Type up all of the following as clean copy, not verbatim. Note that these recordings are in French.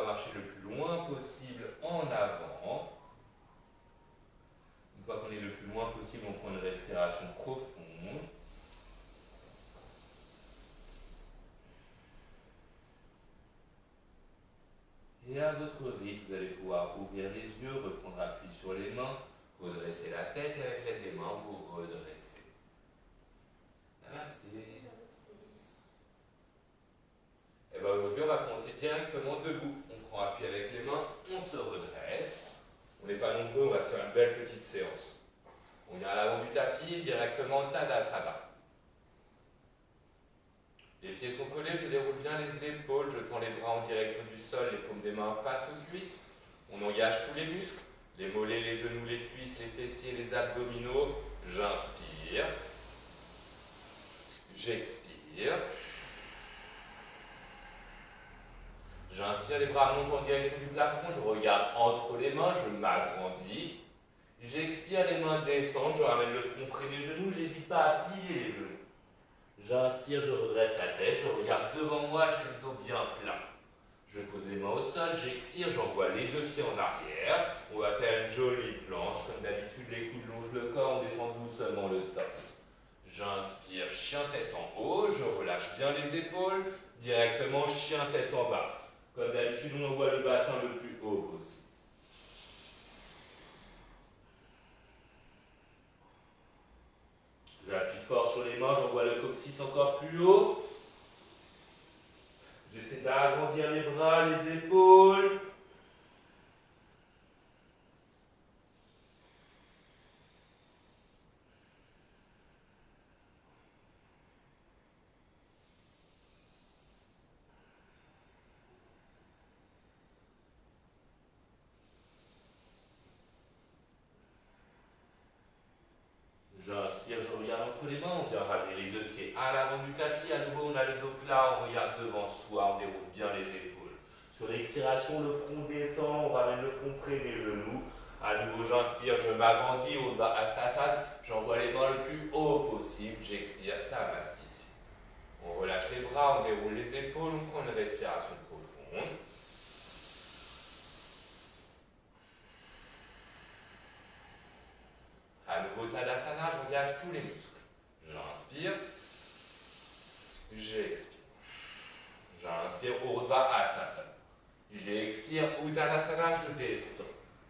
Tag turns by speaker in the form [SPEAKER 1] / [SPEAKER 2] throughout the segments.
[SPEAKER 1] marcher le plus loin possible en avant. Une fois qu'on est le plus loin possible, on prend une respiration profonde. Et à votre rythme, vous allez pouvoir ouvrir les yeux, reprendre appui sur les mains, redresser la tête et avec l'aide des mains, vous redressez. Namasté. Et bien aujourd'hui, on va commencer directement debout. On prend appui avec les mains, on se redresse. On n'est pas nombreux, on va se faire une belle petite séance. On vient à l'avant du tapis, directement Tadasana. Les pieds sont collés, je déroule bien les épaules, je tends les bras en direction du sol, les paumes des mains face aux cuisses. On engage tous les muscles, les mollets, les genoux, les cuisses, les fessiers, les abdominaux. J'inspire. J'expire. J'inspire, les bras montent en direction du plafond, je regarde entre les mains, je m'agrandis. J'expire, les mains descendent, je ramène le front près des genoux, j'hésite pas à plier les genoux. J'inspire, je redresse la tête, je regarde devant moi, j'ai le dos bien plein. Je pose les mains au sol, j'expire, j'envoie les deux pieds en arrière. On va faire une jolie planche, comme d'habitude les coudes longent le corps, on descend doucement le torse. J'inspire, chien tête en haut, je relâche bien les épaules, directement chien tête en bas. Comme d'habitude, on envoie le bassin le plus haut possible. J'appuie fort sur les mains, j'envoie le coccyx encore plus haut. J'essaie d'agrandir les bras, les épaules. J'inspire, je regarde entre les mains, on vient ramener les deux pieds à l'avant du tapis. À nouveau, on a le dos plat, on regarde devant soi, on déroule bien les épaules. Sur l'expiration, le front descend, on ramène le front près des genoux. À nouveau, j'inspire, je m'agrandis au bas Hastasana, j'envoie les mains le plus haut possible, j'expire, Samastiti. On relâche les bras, on déroule les épaules, on prend une respiration profonde. À nouveau, Tadasana, j'engage tous les muscles. J'inspire, j'expire. J'inspire, Urdhva Hastasana. J'expire, Uttanasana, je descends.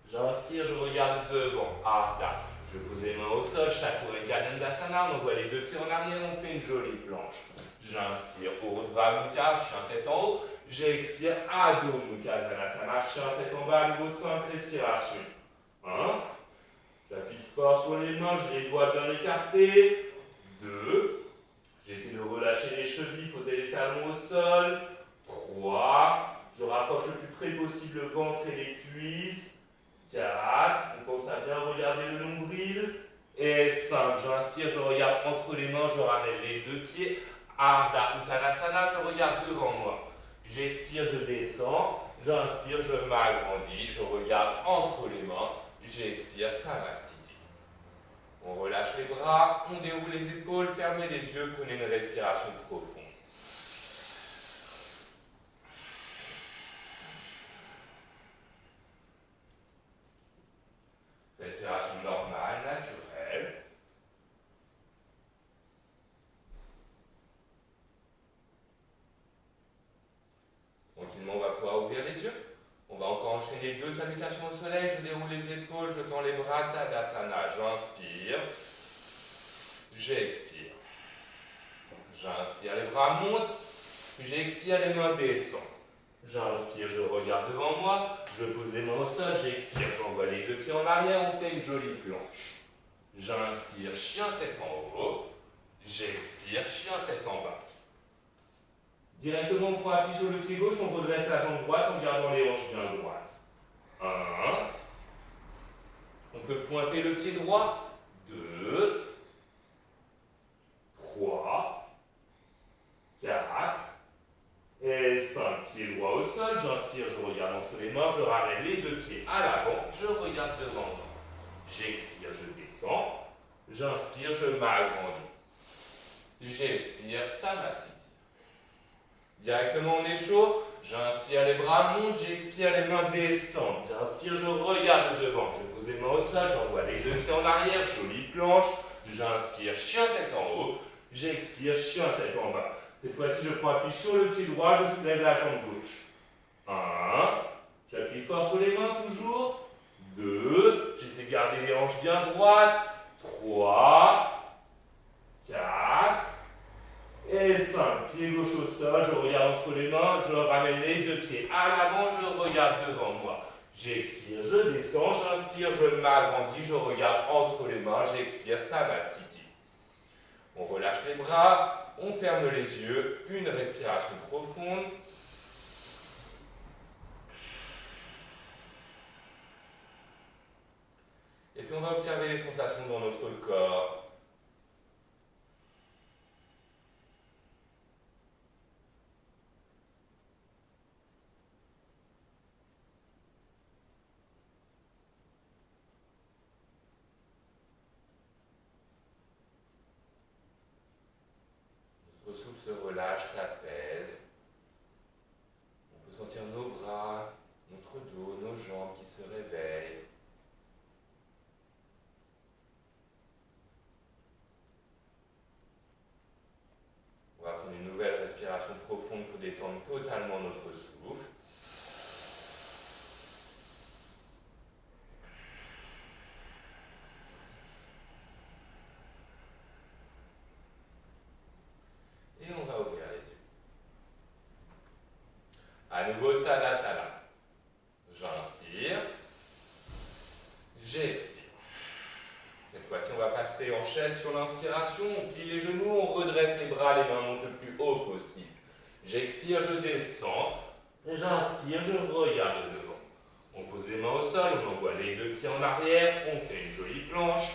[SPEAKER 1] J'inspire, je regarde devant, Ardha. Je pose les mains au sol, Chaturanga Dandasana, on envoie les deux pieds en arrière, on fait une jolie planche. J'inspire, Urdhva Mukha, chien tête en haut. J'expire, Adho Mukha Zanasana, chien tête en bas, à nouveau 5 respirations. 1. J'appuie fort sur les mains, j'ai les doigts bien écartés. 2. J'essaie de relâcher les chevilles, poser les talons au sol. 3. Je rapproche le plus près possible le ventre et les cuisses. 4. On pense à bien regarder le nombril. Et 5. J'inspire, je regarde entre les mains, je ramène les deux pieds. Ardha Uttanasana, je regarde devant moi. J'expire, je descends. J'inspire, je m'agrandis. Je regarde entre les mains. J'expire, Samastiti. On relâche les bras, on déroule les épaules, fermez les yeux, prenez une respiration profonde. Respiration normale, naturelle. Tranquillement, on va pouvoir ouvrir les yeux. On va encore enchaîner 2 salutations au soleil. Je déroule les épaules, je tends les bras, Tadasana. J'inspire. J'expire. J'inspire, les bras montent. J'expire, les mains descendent. J'inspire, je regarde devant moi. Je pose les mains au sol. J'expire, j'envoie les deux pieds en arrière. On fait une jolie planche. J'inspire, chien tête en haut. J'expire, chien tête en bas. Directement, on prend appui sur le pied gauche, on redresse la jambe droite en gardant les hanches bien droites. 1. On peut pointer le pied droit. 2. 3. 4. Et 5. Pied droit au sol. J'inspire, je regarde entre les mains, je ramène les deux pieds à l'avant, je regarde devant moi. J'expire, je descends. J'inspire, je m'agrandis. J'expire, Samastiti. Directement, on est chaud. J'inspire, les bras montent, j'expire, les mains descendent. J'inspire, je regarde devant. Je pose les mains au sol, j'envoie les deux pieds en arrière, jolie planche. J'inspire, chien tête en haut. J'expire, chien tête en bas. Cette fois-ci, je prends appui sur le pied droit, je soulève la jambe gauche. 1. J'appuie fort sur les mains toujours. 2. J'essaie de garder les hanches bien droites. 3. 4. Et 5. Pied gauche au sol, je regarde entre les mains, je ramène les deux pieds à l'avant, je regarde devant moi. J'expire, je descends, j'inspire, je m'agrandis, je regarde entre les mains, j'expire, Samastiti. On relâche les bras, on ferme les yeux, une respiration profonde. Et puis on va observer les sensations dans notre corps. Notre souffle se relâche, s'apaise. On peut sentir nos bras, notre dos, nos jambes qui se réveillent. On va prendre une nouvelle respiration profonde pour détendre totalement notre souffle. Et on va ouvrir les yeux. À nouveau, Tadasana. J'inspire. J'expire. Cette fois-ci, on va passer en chaise sur l'inspiration. On plie les genoux, on redresse les bras, les mains montent le plus haut possible. J'expire, je descends. J'inspire, je regarde devant. On pose les mains au sol, on envoie les deux pieds en arrière, on fait une jolie planche.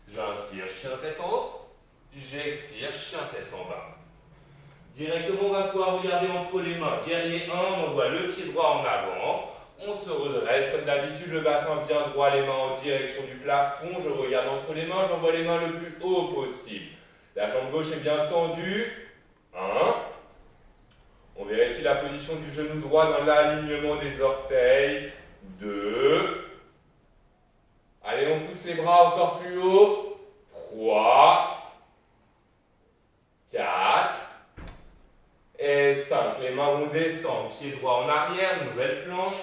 [SPEAKER 1] J'inspire, chien tête en haut. J'expire, chien tête en bas. Directement, on va pouvoir regarder entre les mains. Guerrier 1, on envoie le pied droit en avant. On se redresse comme d'habitude, le bassin bien droit, les mains en direction du plafond. Je regarde entre les mains, j'envoie les mains le plus haut possible. La jambe gauche est bien tendue. 1. On vérifie la position du genou droit dans l'alignement des orteils. 2. Allez, on pousse les bras encore plus haut. 3. 4. Et 5. Les mains vont descendre. Pied droit en arrière, nouvelle planche.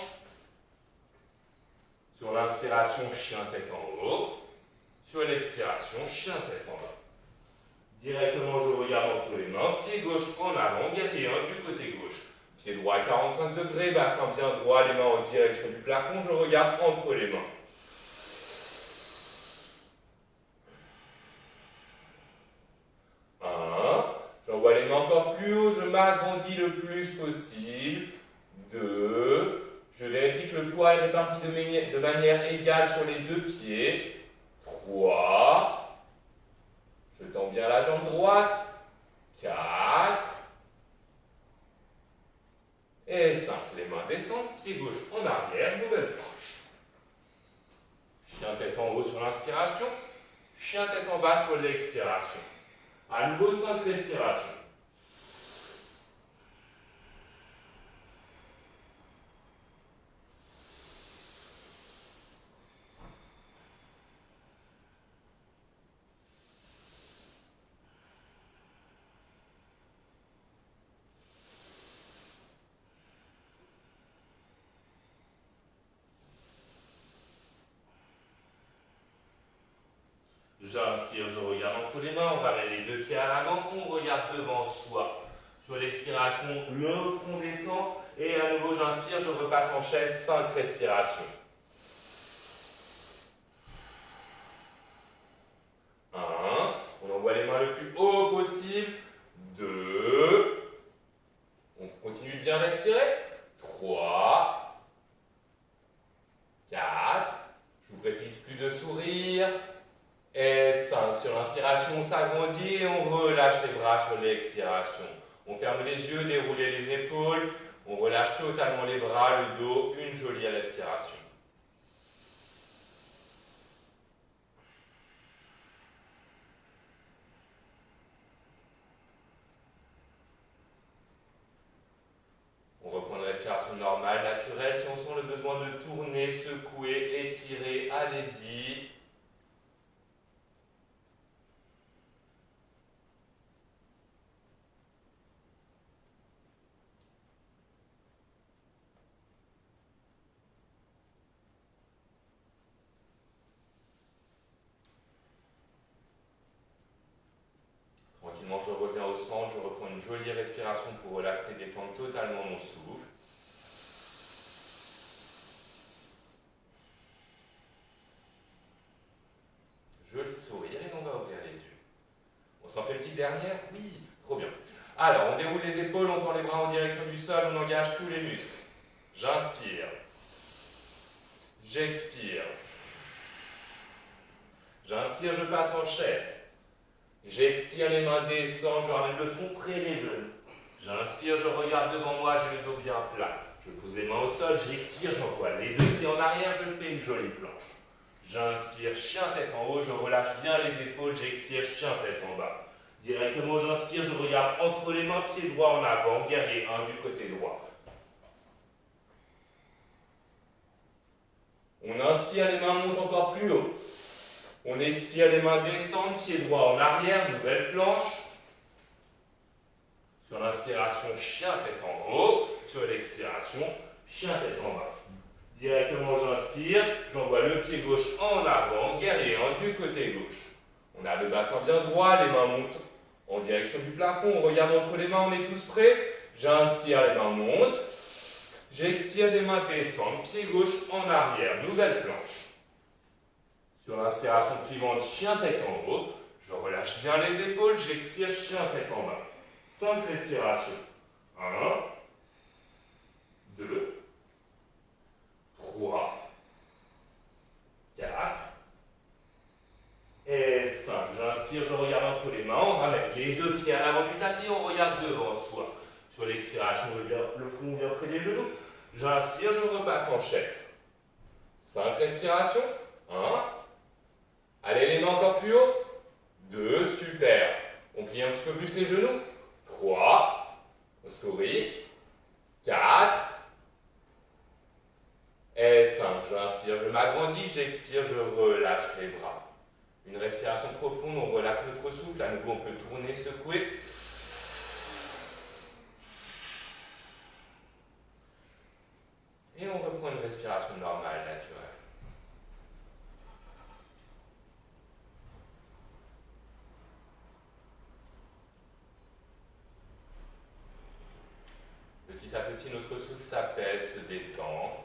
[SPEAKER 1] Sur l'inspiration, chien tête en haut. Sur l'expiration, chien tête en bas. Directement, je regarde entre les mains. Pied gauche en avant, guerrier 1 du côté gauche. Pied droit à 45 degrés, bassin bien droit, les mains en direction du plafond. Je regarde entre les mains. 1. J'envoie les mains encore plus haut, je m'agrandis le plus possible. 2. Je vérifie que le poids est réparti de manière égale sur les deux pieds. 3. Je tends bien la jambe droite. 4. Et 5. Les mains descendent, pied gauche en arrière, nouvelle planche. Chien tête en haut sur l'inspiration, chien tête en bas sur l'expiration. À nouveau, 5 respirations. J'inspire, je regarde entre les mains, on ramène les deux pieds à l'avant, on regarde devant soi. Sur l'expiration, le front descend et à nouveau j'inspire, je repasse en chaise, 5 respirations. 1. On envoie les mains le plus haut possible. 2. On continue de bien respirer. 3. 4. Je vous précise, plus de sourire. Et 5. Sur l'inspiration, on s'agrandit et on relâche les bras sur l'expiration. On ferme les yeux, déroulez les épaules. On relâche totalement les bras, le dos, une jolie respiration. naturel. Si on sent le besoin de tourner, secouer, étirer, allez-y. Tranquillement, je reviens au centre, je reprends une jolie respiration pour relaxer, détendre totalement mon souffle. Joli sourire et on va ouvrir les yeux. On s'en fait une petite dernière? Oui, trop bien. Alors, on déroule les épaules, on tend les bras en direction du sol, on engage tous les muscles. J'inspire. J'expire. J'inspire, je passe en chaise. J'expire, les mains descendent, je ramène le fond près des genoux. J'inspire, je regarde devant moi, j'ai le dos bien plat. Je pose les mains au sol, j'expire, j'envoie les deux pieds en arrière, je fais une jolie planche. J'inspire, chien tête en haut, je relâche bien les épaules, j'expire, chien tête en bas. Directement, j'inspire, je regarde entre les mains, pied droit en avant, guerrier 1 du côté droit. On inspire, les mains montent encore plus haut. On expire, les mains descendent, pied droit en arrière, nouvelle planche. Sur l'inspiration, chien tête en haut. Sur l'expiration, chien tête en bas. Directement, j'inspire, j'envoie le pied gauche en avant, guerrier 1 du côté gauche. On a le bassin bien droit, les mains montent en direction du plafond, on regarde entre les mains, on est tous prêts. J'inspire, les mains montent. J'expire, les mains descendent, pied gauche en arrière, nouvelle planche. Sur l'inspiration suivante, chien tête en haut. Je relâche bien les épaules, j'expire, chien tête en bas. 5 respirations. 1, 2, 3, 4 et 5. J'inspire, je regarde entre les mains, on ramène les deux pieds à l'avant du tapis, on regarde devant soi. Sur l'expiration, le front vient près des genoux. J'inspire, je repasse en chaise. 5 respirations. 1. Allez, les mains encore plus haut. 2, super. On plie un petit peu plus les genoux. 3. On sourit. 4. Et 5. J'inspire, je m'agrandis, j'expire, je relâche les bras. Une respiration profonde, on relaxe notre souffle. À nouveau, on peut tourner, secouer. Et on reprend une respiration normale, naturelle. Petit à petit, notre souffle s'apaise, se détend.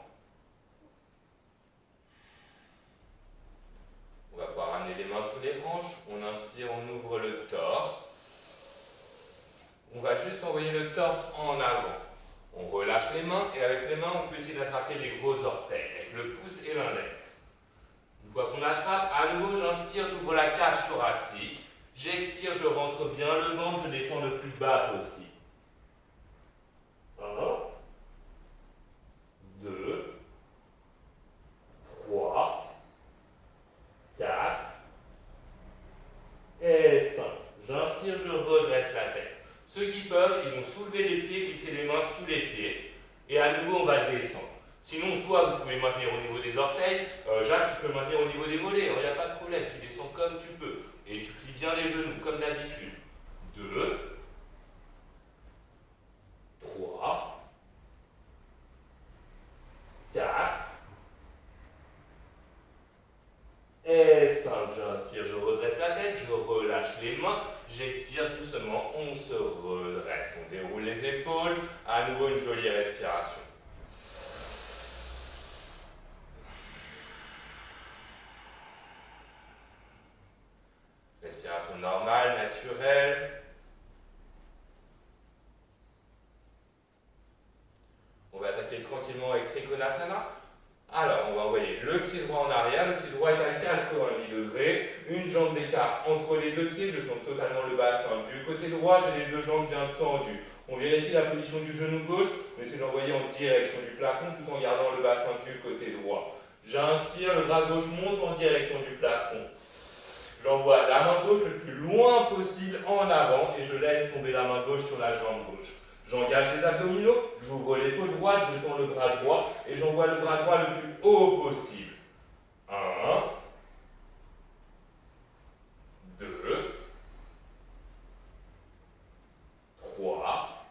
[SPEAKER 1] On va pouvoir ramener les mains sous les hanches. On inspire, on ouvre le torse. On va juste envoyer le torse en avant. On relâche les mains et avec les mains, on peut essayer d'attraper les gros orteils avec le pouce et l'index. Une fois qu'on attrape, à nouveau, j'inspire, j'ouvre la cage thoracique. J'expire, je rentre bien le ventre, je descends le plus bas possible. 1, 2, 3, 4 et 5. J'inspire, je redresse la tête. Ceux qui peuvent, ils vont soulever les pieds, glisser les mains sous les pieds. Et à nouveau, on va descendre. Sinon, soit vous pouvez maintenir au niveau des orteils. Jacques, tu peux maintenir au niveau des mollets. Il n'y a pas de problème. Tu descends comme tu peux. Et tu plies bien les genoux, comme d'habitude. 2, 3, 4 et 5. J'inspire, je redresse la tête, je relâche les mains. J'expire doucement, on se redresse. On déroule les épaules. À nouveau, une jolie respiration. Respiration normale, naturelle. On va attaquer tranquillement avec Trikonasana. Alors, on va envoyer le pied droit en arrière. Le pied droit est à 90 degrés. Une jambe d'écart entre les deux pieds. Je tourne totalement le bassin du côté droit. J'ai les deux jambes bien tendues. On vérifie la position du genou gauche. On essaie d'envoyer en direction du plafond tout en gardant le bassin du côté droit. J'inspire, le bras gauche monte en direction du plafond. J'envoie la main gauche le plus loin possible en avant et je laisse tomber la main gauche sur la jambe gauche. J'engage les abdominaux, j'ouvre l'épaule droite, je tends le bras droit et j'envoie le bras droit le plus haut possible. 1, 2, 3,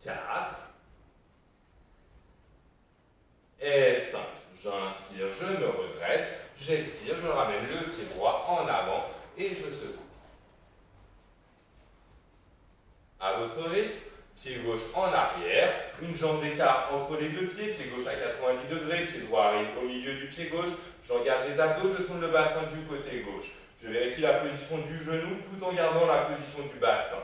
[SPEAKER 1] 4 et 5. J'inspire, je me redresse, j'expire, je ramène le pied droit en avant et je secoue. À votre rythme, pied gauche en arrière, une jambe d'écart entre les deux pieds, pied gauche à 90 degrés, pied droit arrive au milieu du pied gauche, j'engage les abdos, je tourne le bassin du côté gauche. Je vérifie la position du genou tout en gardant la position du bassin.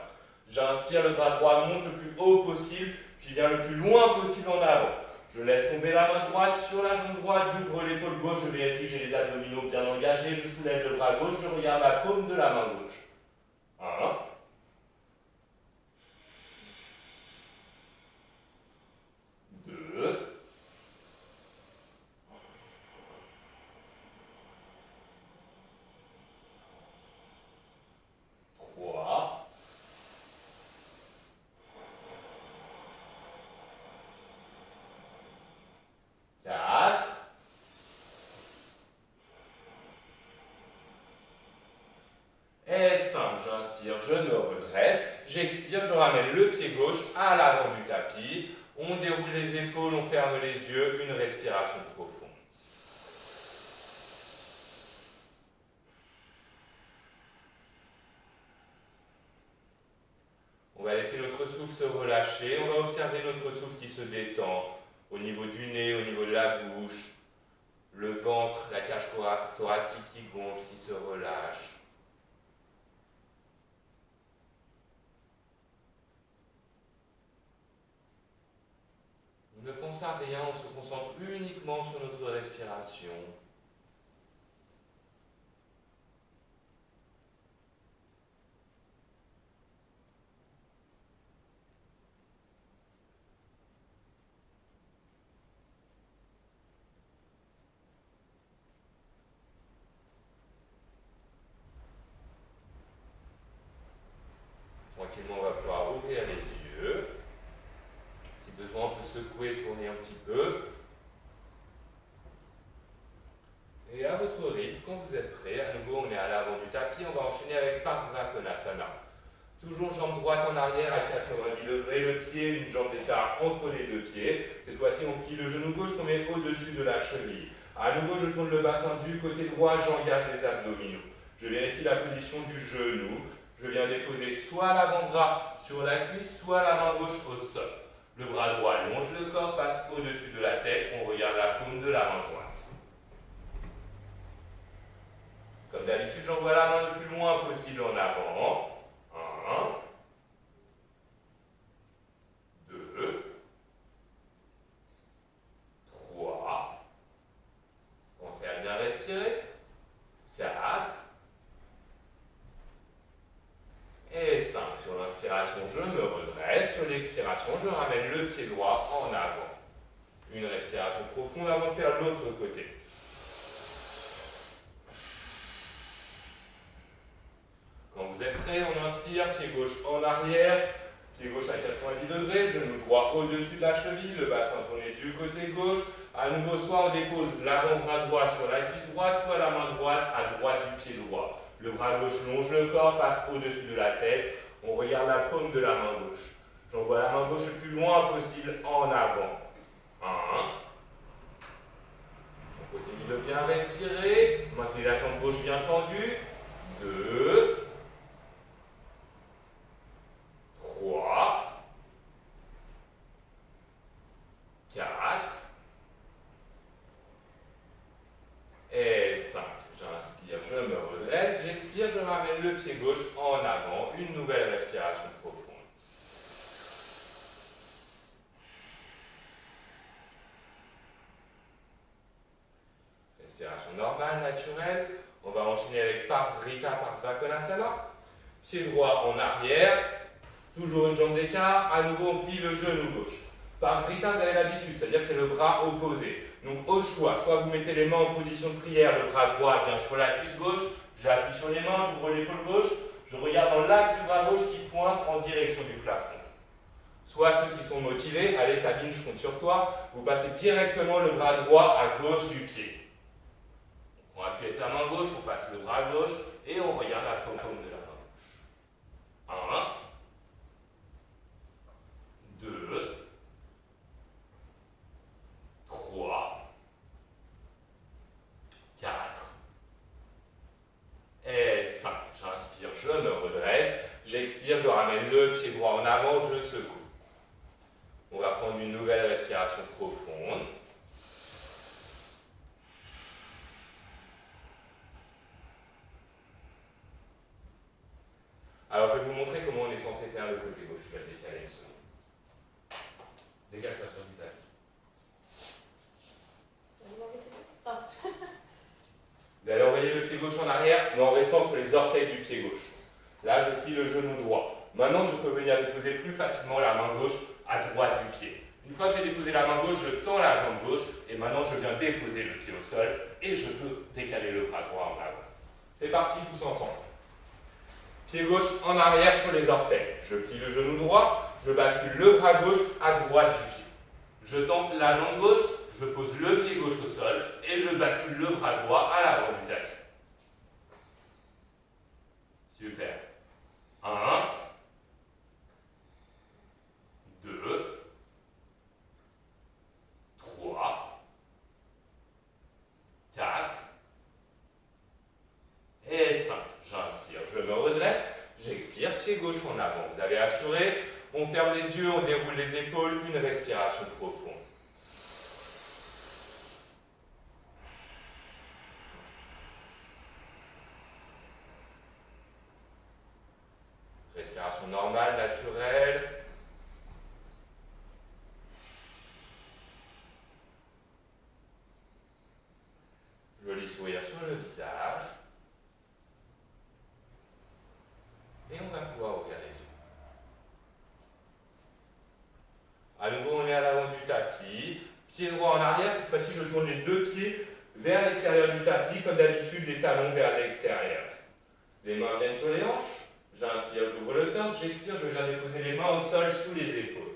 [SPEAKER 1] J'inspire, le bras droit monte le plus haut possible, puis vient le plus loin possible en avant. Je laisse tomber la main droite sur la jambe droite, j'ouvre l'épaule gauche, je vérifie j'ai les abdominaux bien engagés, je soulève le bras gauche, je regarde la paume de la main gauche. 1, 2, 3, 4 et 5. J'inspire, je me redresse, j'expire, je ramène le pied gauche à l'avant du tapis. On déroule les épaules, on ferme les yeux, une respiration profonde. On va laisser notre souffle se relâcher, on va observer notre souffle qui se détend au niveau du nez, au niveau de la bouche, le ventre, la cage thoracique qui gonfle, qui se relâche. On ne pense à rien, on se concentre uniquement sur notre respiration. Tranquillement, on va pouvoir ouvrir les yeux. Si besoin, on peut secouer, tourner un petit peu. Et à votre rythme, quand vous êtes prêt, à nouveau on est à l'avant du tapis, on va enchaîner avec Parsvakonasana. Toujours jambe droite en arrière à 90 degrés, le pied, une jambe d'écart entre les deux pieds. Cette fois-ci, on plie le genou gauche qu'on met au-dessus de la cheville. À nouveau, je tourne le bassin du côté droit, j'engage les abdominaux. Je vérifie la position du genou. Je viens déposer soit l'avant-bras sur la cuisse, soit la main gauche au sol. Le bras droit longe le corps, passe au-dessus de la tête, on regarde la paume de la main droite. Comme d'habitude, j'envoie la main le plus loin possible en avant. 1, 2, 3. Pensez à bien respirer. 4. Et 5. Sur l'inspiration, je me redresse. Sur l'expiration, je ramène le pied droit en avant. Une respiration profonde avant de faire l'autre côté. Quand vous êtes prêt, on inspire, pied gauche en arrière, pied gauche à 90 degrés, genou droit au-dessus de la cheville, le bassin tourné du côté gauche. À nouveau, soit on dépose l'avant-bras droit sur la cuisse droite, soit la main droite à droite du pied droit. Le bras gauche longe le corps, passe au-dessus de la tête. On regarde la paume de la main gauche. J'envoie la main gauche le plus loin possible en avant. 1. On continue de bien respirer. Maintenez la jambe gauche bien tendue. 2. 3. 4. Et 5. J'inspire, je me redresse. J'expire, je ramène le pied gauche en avant. Une nouvelle respiration profonde. Respiration normale, naturelle. On va enchaîner avec Parivrtta Parsvakonasana. Pied droit en arrière. Toujours une jambe d'écart. À nouveau, on plie le genou gauche. Parivrtta, vous avez l'habitude, c'est-à-dire que c'est le bras opposé. Donc au choix, soit vous mettez les mains en position de prière, le bras droit vient sur la cuisse gauche, j'appuie sur les mains, j'ouvre l'épaule gauche, je regarde dans l'axe du bras gauche qui pointe en direction du plafond. Soit ceux qui sont motivés, allez Sabine, je compte sur toi, vous passez directement le bras droit à gauche du pied. On appuie avec la main gauche, on passe le bras gauche et on regarde la paume de la main gauche. 1, 2, 3, 4 et 5. J'inspire, je me redresse. J'expire, je ramène le pied droit en avant, je secoue. On va prendre une nouvelle respiration profonde. Alors, je vais vous montrer comment on est censé faire le côté gauche. Je vais le décaler une seconde. Décale-toi sur du tapis. Vous allez envoyer le pied gauche en arrière, mais en restant sur les orteils du pied gauche. Là, je plie le genou droit. Maintenant, je peux venir déposer plus facilement la main gauche à droite du pied. Une fois que j'ai déposé la main gauche, je tends la jambe gauche et maintenant je viens déposer le pied au sol et je peux décaler le bras droit en avant. C'est parti tous ensemble. Pied gauche en arrière sur les orteils. Je plie le genou droit, je bascule le bras gauche à droite du pied. Je tends la jambe gauche, je pose le pied gauche au sol et je bascule le bras droit à l'avant du tapis. Super. 1, 2, 3, 4 et 5. J'inspire, je me redresse, j'expire, pied gauche en avant. Vous avez assuré, on ferme les yeux, on déroule les épaules, une respiration profonde. Respiration normale, naturelle. Joli sourire sur le visage. Et on va pouvoir ouvrir les yeux. À nouveau, on est à l'avant du tapis. Pied droit en arrière. Cette fois-ci, je tourne les deux pieds vers l'extérieur du tapis. Comme d'habitude, les talons vers l'extérieur. Les mains viennent sur les hanches. J'inspire, j'ouvre le torse. J'expire, je viens déposer les mains au sol sous les épaules.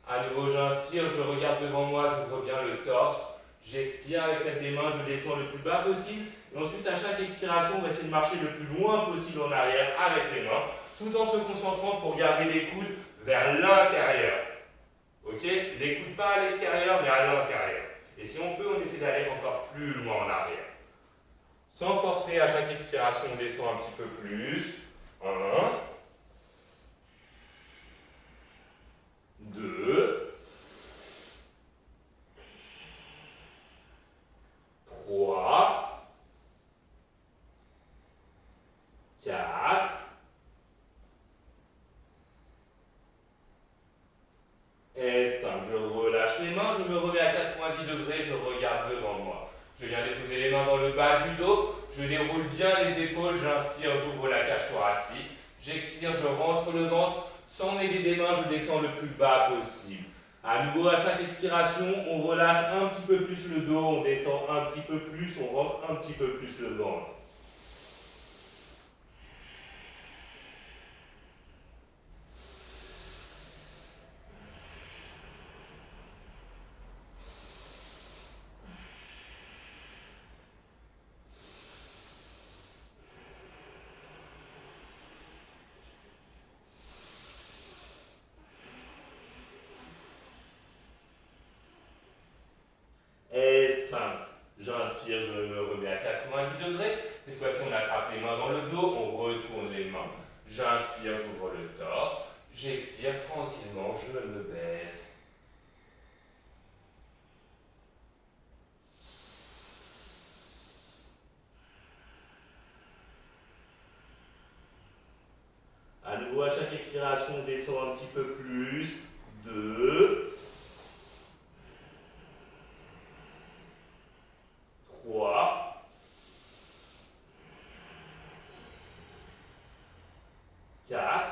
[SPEAKER 1] À nouveau, j'inspire, je regarde devant moi, j'ouvre bien le torse. J'expire, avec l'aide des mains, je descends le plus bas possible. Et ensuite, à chaque expiration, on va essayer de marcher le plus loin possible en arrière avec les mains, tout en se concentrant pour garder les coudes vers l'intérieur. Ok? Les coudes pas à l'extérieur, mais à l'intérieur. Et si on peut, on essaie d'aller encore plus loin en arrière. Sans forcer, à chaque expiration, on descend un petit peu plus. 1, 2, 3, 4, et 5. Je relâche les mains, je me remets à 90 degrés, je regarde devant moi. Je viens déposer les mains dans le bas du dos, je déroule bien les épaules, j'inspire, j'ouvre la cage thoracique, j'expire, je rentre le ventre, sans m'aider des mains, je descends le plus bas possible. À nouveau, à chaque expiration, on relâche un petit peu plus le dos, on descend un petit peu plus, on rentre un petit peu plus le ventre. Et 5. J'inspire, je me remets à 90 degrés. Cette fois-ci, on attrape les mains dans le dos, on retourne les mains. J'inspire, j'ouvre le torse. J'expire tranquillement, je me baisse. À nouveau, à chaque expiration, on descend un petit peu plus. 2, 3, 4,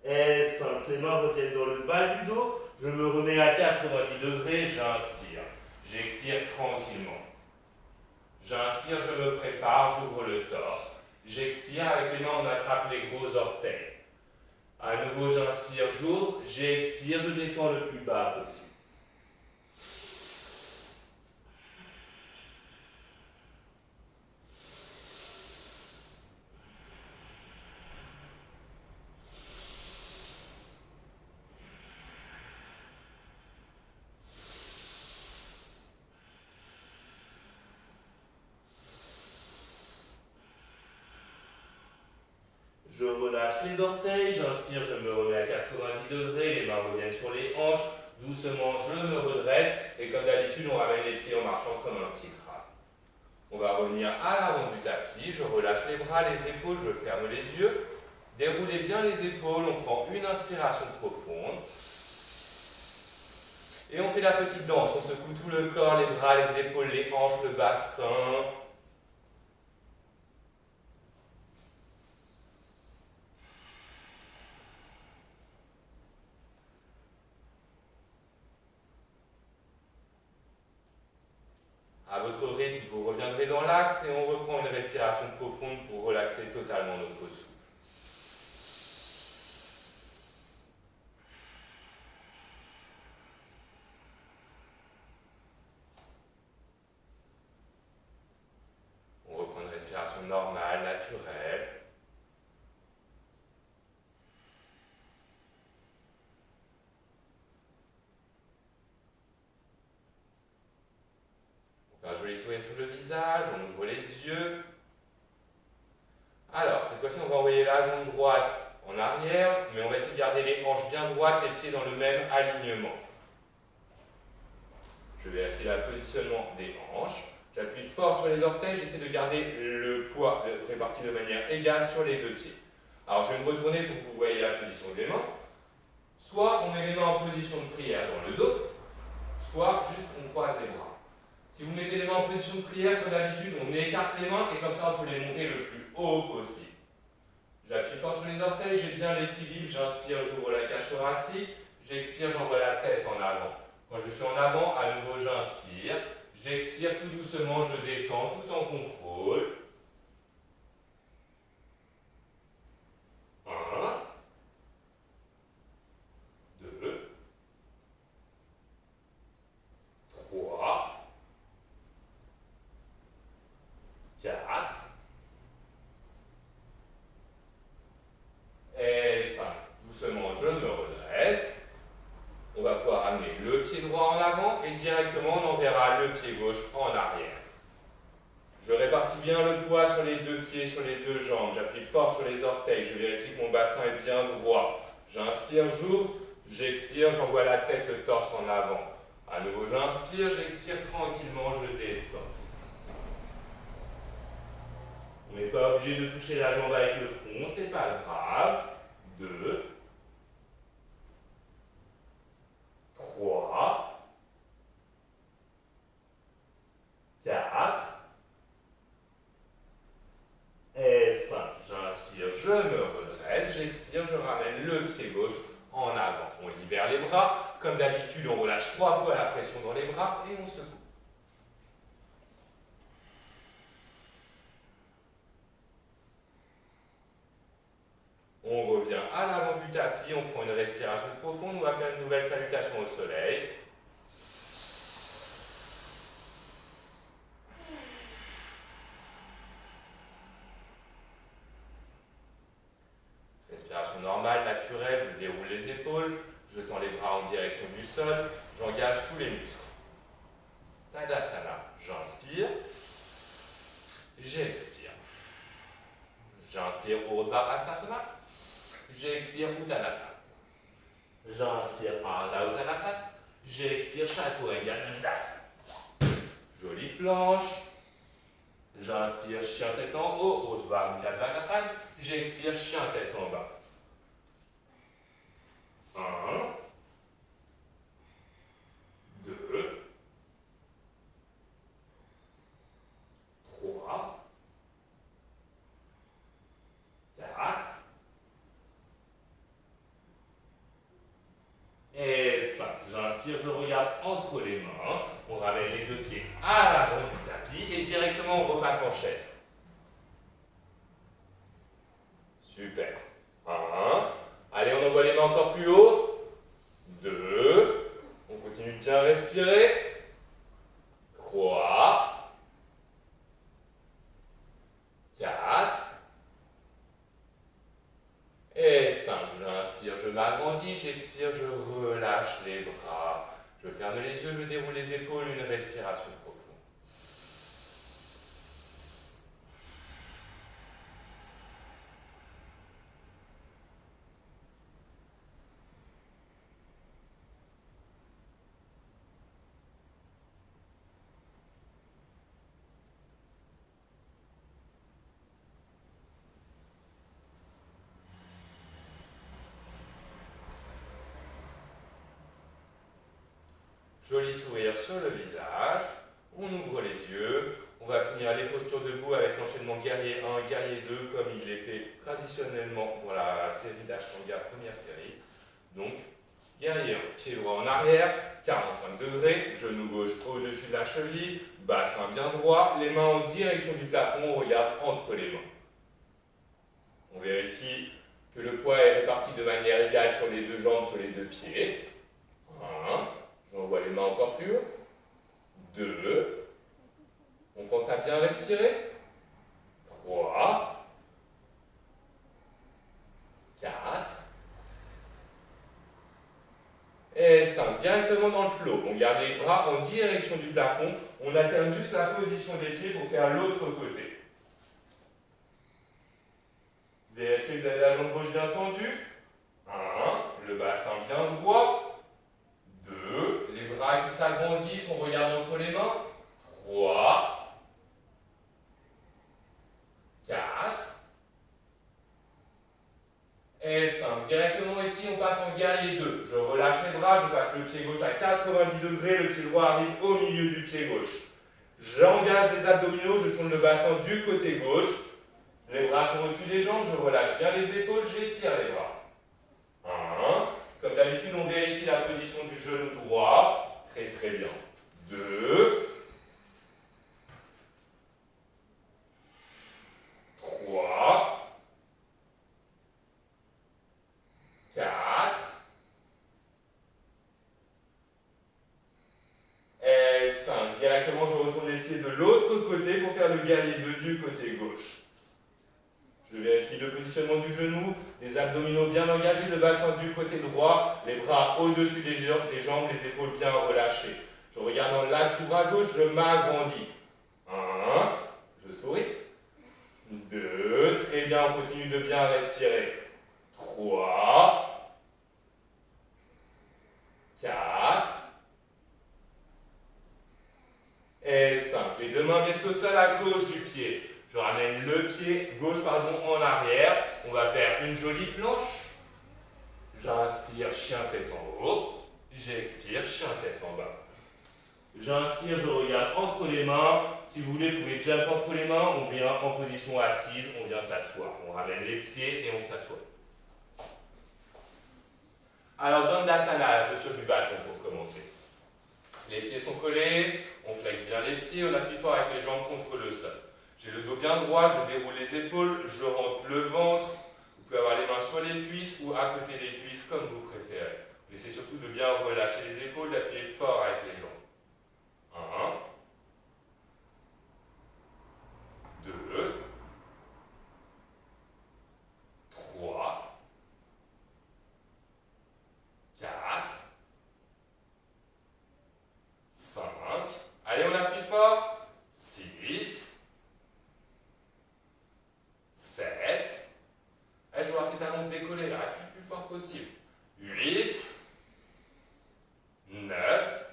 [SPEAKER 1] et 5. Les mains reviennent dans le bas du dos. Je me remets à 90 degrés, j'inspire. J'expire tranquillement. J'inspire, je me prépare, j'ouvre le torse. J'expire, avec les mains, on attrape les gros orteils. À nouveau, j'inspire, j'ouvre. J'expire, je descends le plus bas possible. Je relâche les orteils, j'inspire, je me remets à 90 degrés, les mains reviennent sur les hanches, doucement je me redresse et comme d'habitude on ramène les pieds en marchant comme un petit crabe. On va revenir à l'avant du tapis, je relâche les bras, les épaules, je ferme les yeux, déroulez bien les épaules, on prend une inspiration profonde et on fait la petite danse, on secoue tout le corps, les bras, les épaules, les hanches, le bassin. À votre rythme, vous reviendrez dans l'axe et on reprend une respiration profonde pour relaxer totalement notre souffle. On reprend une respiration normale, naturelle. Un joli sourire sur le visage, on ouvre les yeux. Alors, cette fois-ci, on va envoyer la jambe droite en arrière, mais on va essayer de garder les hanches bien droites, les pieds dans le même alignement. Je vérifie le positionnement des hanches. J'appuie fort sur les orteils, j'essaie de garder le poids réparti de manière égale sur les deux pieds. Alors, je vais me retourner pour que vous voyez la position des mains. Soit on met les mains en position de prière dans le dos, soit juste on croise les bras. Si vous mettez les mains en position de prière, comme d'habitude, on écarte les mains et comme ça, on peut les monter le plus haut possible. J'appuie fort sur les orteils, j'ai bien l'équilibre, j'inspire, j'ouvre la cage thoracique, j'expire, j'envoie la tête en avant. Quand je suis en avant, à nouveau, j'inspire, j'expire tout doucement, je descends tout en contrôle. 1, 2, 3, 4 et 5. Doucement, je me redresse. On va pouvoir amener le pied droit en avant et directement on enverra le pied gauche en arrière. Je répartis bien le poids sur les deux pieds, sur les deux jambes. J'appuie fort sur les orteils. Je vérifie que mon bassin est bien droit. J'inspire, j'ouvre. J'expire, j'envoie la tête, le torse en avant. À nouveau, j'inspire, j'expire tranquillement, je descends. On n'est pas obligé de toucher la jambe avec le front, c'est pas grave. 2, 3, 4 et 5. J'inspire, je me redresse, j'expire, je ramène le pied gauche en avant. On libère les bras. Comme d'habitude, on relâche 3 fois la pression dans les bras et on secoue. On revient à l'avant du tapis, on prend une respiration profonde, on va faire une nouvelle salutation au soleil. Respiration normale, naturelle, je déroule les épaules, je tends les bras en direction du sol, j'engage tous les muscles. Tadasana, j'inspire, j'expire. J'inspire Urdhva Hastasana, j'expire Uttanasana. J'inspire Ardha Uttanasana, j'expire Chaturanga Dandasana. Jolie planche. J'inspire chien tête en haut, Urdhva Mukha Svanasana, j'expire chien tête en bas. 1, 2, 3, 4 et 5. J'inspire, je regarde entre les mains. On ramène les deux pieds à l'avant du tapis et directement on 5. J'inspire, je m'agrandis, j'expire, je relâche les bras. Je ferme les yeux, je déroule les épaules, une respiration profonde. Joli sourire sur le visage. On ouvre les yeux. On va finir les postures debout avec l'enchaînement guerrier 1, guerrier 2, comme il est fait traditionnellement dans la série d'Ashtanga, première série. Donc, guerrier 1, pied droit en arrière, 45 degrés, genou gauche au-dessus de la cheville, bassin bien droit, les mains en direction du plafond, on regarde entre les mains. On vérifie que le poids est réparti de manière égale sur les deux jambes, sur les deux pieds. 1. J'envoie les mains encore plus haut. 2. On pense à bien respirer. 3. 4. Et 5. Directement dans le flow. On garde les bras en direction du plafond. On alterne juste la position des pieds pour faire l'autre côté. Vérifiez que vous avez la jambe gauche bien tendue. 1. Le bassin bien droit. 2. Les bras qui s'agrandissent, on regarde entre les mains. 3. 4. Et 5. Directement ici, on passe en guerrier 2. Je relâche les bras, je passe le pied gauche à 90 degrés, le pied droit arrive au milieu du pied gauche. J'engage les abdominaux, je tourne le bassin du côté gauche. Les bras sont au-dessus des jambes, je relâche bien les épaules, j'étire les bras. 1. Comme d'habitude, on vérifie la position du genou droit. Très très bien. 2. 3. 4. Et 5. Directement, je retourne les pieds de l'autre côté pour faire le guerrier 2 du côté gauche. Je vérifie le positionnement du genou, les abdominaux bien engagés, le bassin du côté droit, les bras au-dessus des jambes, les épaules bien relâchées. Je regarde dans l'axe du bras gauche, je m'agrandis. 1. Je souris. 2. Très bien, on continue de bien respirer. 3. 4. Et 5. Les deux mains viennent au sol à gauche du pied. Je ramène le pied gauche en arrière. On va faire une jolie planche. J'inspire, chien tête en haut. J'expire, chien tête en bas. J'inspire, je regarde entre les mains. Si vous voulez, vous pouvez jump entre les mains. On vient en position assise, on vient s'asseoir. On ramène les pieds et on s'assoit. Alors, Dandasana, la posture du bâton pour commencer. Les pieds sont collés, on flexe bien les pieds, on appuie fort avec les jambes contre le sol. J'ai le dos bien droit, je déroule les épaules, je rentre le ventre. Vous pouvez avoir les mains sur les cuisses ou à côté des cuisses, comme vous préférez. Essayez surtout de bien relâcher les épaules, d'appuyer fort avec les jambes. 1. 2. 3. 4. 5. Allez, on appuie fort. 6. 7. Allez, je vais voir tes talons se décoller là. Appuie le plus fort possible. 8. 9.